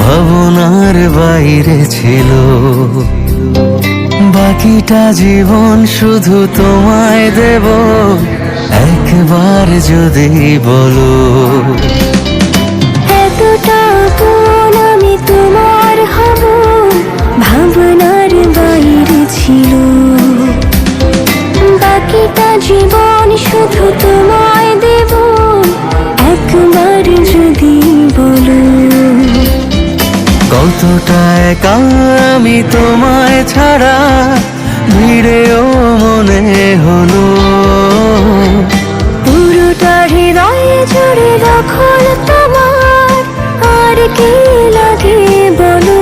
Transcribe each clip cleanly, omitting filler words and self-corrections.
ভাবনার বাইরে ছিল। বাকিটা জীবন শুধু তোমায় দেব, একবার যদি বলো। এতটা কোন আমি তোমার হব, ভাবনার বাইরে ছিল। বাকিটা জীবন শুধু তোমায় দেব, একবার যদি বলো। কতটা একা আমি তোমায় ছাড়া, ভিড়েও মনে হলো। পুরোটা হৃদয়ে জুড়ে দখল তোমার, আর কি লাগে বলো।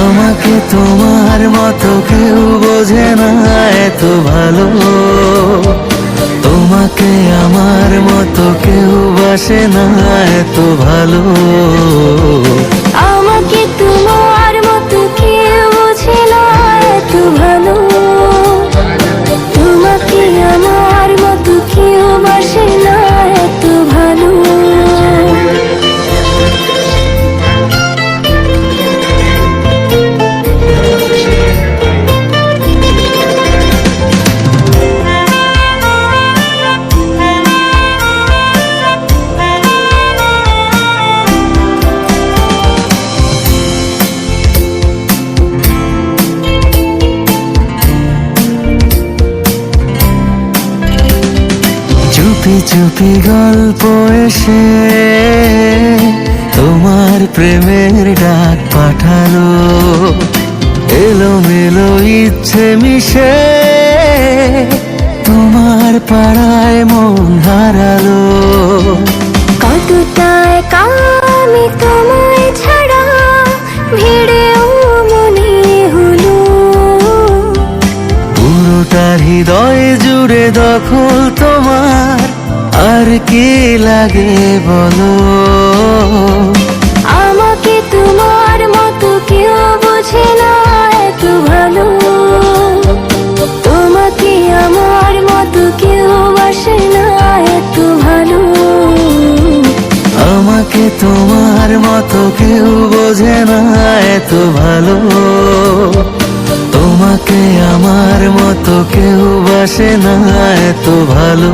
আমাকে তোমার মতো কেউ বোঝে না এত ভালো, তোমাকে আমার মতো কেউ বাসে না এত ভালো। আমাকে তোমার মতো কেউ বোঝে না এত ভালো, তোমাকে আমার মতো কেউ বাসে না এত ভালো। চুপি চুপি গল্প এসে তোমার প্রেমের ডাক পাঠালো। এলোমেলো ইচ্ছে মিশে তোমার পাড়ায় মন হারালো। কতটা একা আমি তোমায় ছাড়া, ভিড়েও মনে হলো। পুরোটা হৃদয় জুড়ে দখল তোমার, আর কি লাগে বলো। আমাকে তোমার মতো কেউ বোঝে না এত ভালো, তোমাকে আমার মতো কেউ বাসে না এত ভালো। আমাকে তোমার মতো কেউ বোঝে না এত ভালো, তোমাকে আমার মতো কেউ বাসে না এত ভালো।